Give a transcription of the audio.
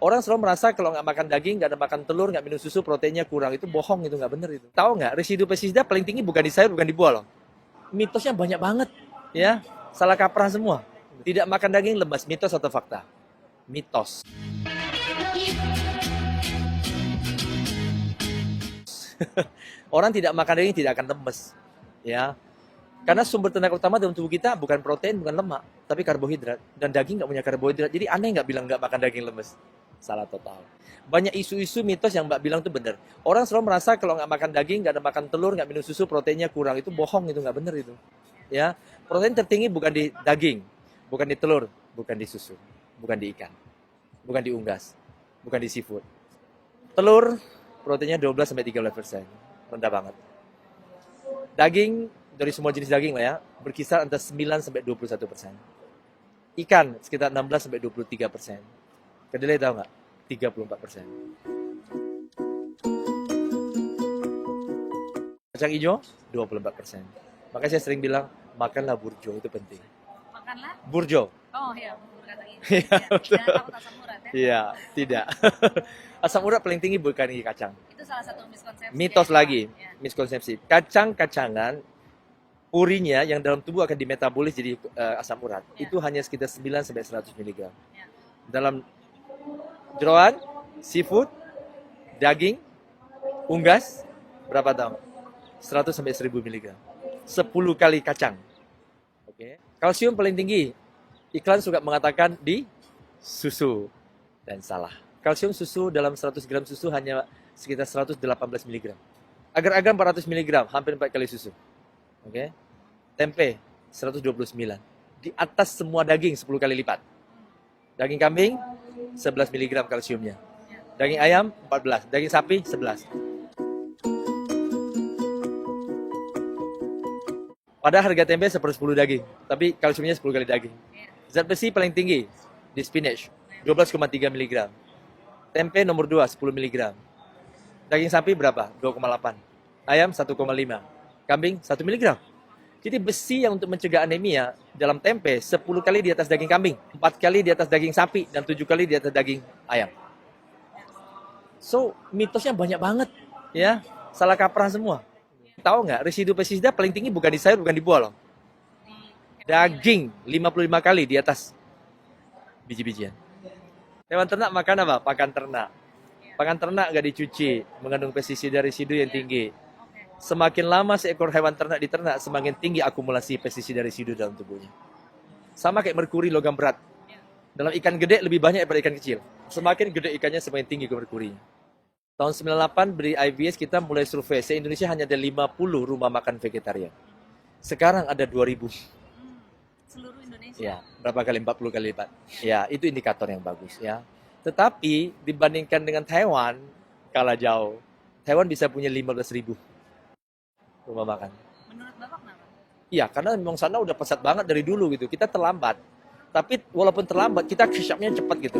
Orang selalu merasa kalau nggak makan daging, nggak ada makan telur, nggak minum susu, proteinnya kurang. Itu bohong, itu nggak bener itu. Tahu nggak, residu pestisida paling tinggi bukan di sayur, bukan di buah loh. Mitosnya banyak banget, ya. Salah kaprah semua. Tidak makan daging lemas, mitos atau fakta? Mitos. Orang tidak makan daging tidak akan lemes, ya. Karena sumber tenaga utama dalam tubuh kita bukan protein, bukan lemak, tapi karbohidrat. Dan daging nggak punya karbohidrat, jadi aneh nggak bilang nggak makan daging lemes. Salah total. Banyak isu-isu mitos yang Mbak bilang itu benar. Orang selalu merasa kalau nggak makan daging, nggak ada makan telur, nggak minum susu, proteinnya kurang. Itu bohong, itu nggak benar itu. Ya, protein tertinggi bukan di daging, bukan di telur, bukan di susu, bukan di ikan, bukan di unggas, bukan di seafood. Telur, proteinnya 12-13%. Rendah banget. Daging, dari semua jenis daging lah ya, berkisar antara 9-21%. Ikan, sekitar 16-23%. Kedelai tahu nggak? 34%. Kacang hijau, 24%. Makanya saya sering bilang, makanlah burjo, itu penting. Makanlah? Burjo. Oh iya, bubur kacang hijau. Iya, betul. Jangan takut asam urat ya. Iya, tidak. Asam urat paling tinggi bukan di kacang. Itu salah satu miskonsepsi. Mitos ya, lagi, ya. miskonsepsi. Kacang-kacangan, urinya yang dalam tubuh akan dimetabolis jadi asam urat. Ya. Itu hanya sekitar 9-100 mg. Ya. Dalam jeroan, seafood, daging, unggas, berapa tahun? 100-1000 mg. 10 kali kacang. Oke. Kalsium paling tinggi. Iklan suka mengatakan di susu. Dan salah. Kalsium susu dalam 100 gram susu hanya sekitar 118 mg. Agar-agar 400 mg, hampir 4 kali susu. Oke. Tempe 129. Di atas semua daging 10 kali lipat. Daging kambing 11 mg kalsiumnya. Daging ayam 14, daging sapi 11. Pada harga tempe seperti 10 daging, tapi kalsiumnya 10 kali daging. Zat besi paling tinggi di spinach 12,3 mg. Tempe nomor 2 10 mg. Daging sapi berapa? 2,8. Ayam 1,5. Kambing 1 mg. Jadi besi yang untuk mencegah anemia dalam tempe 10 kali di atas daging kambing, 4 kali di atas daging sapi, dan 7 kali di atas daging ayam. So, mitosnya banyak banget, ya. Salah kaprah semua. Tahu nggak, residu pestisida paling tinggi bukan di sayur, bukan di buah loh. Daging 55 kali di atas biji-bijian. Hewan ternak makan apa? Pakan ternak. Pakan ternak nggak dicuci, mengandung pestisida residu yang tinggi. Semakin lama seekor hewan ternak diternak, semakin tinggi akumulasi pestisida residu dalam tubuhnya. Sama kayak merkuri, logam berat. Dalam ikan gede lebih banyak daripada ikan kecil. Semakin gede ikannya, semakin tinggi merkurinya. Tahun 98 beri IBS kita mulai survei. Se-Indonesia hanya ada 50 rumah makan vegetarian. Sekarang ada 2000. Seluruh Indonesia. Ya, berapa kali? 40 kali lipat. Ya, itu indikator yang bagus ya. Tetapi dibandingkan dengan Taiwan, kalah jauh. Taiwan bisa punya 15.000 rumah makan. Menurut Bapak kenapa? Iya, karena memang sana udah pesat banget dari dulu gitu. Kita terlambat. Tapi walaupun terlambat, kita catch up-nya cepat gitu.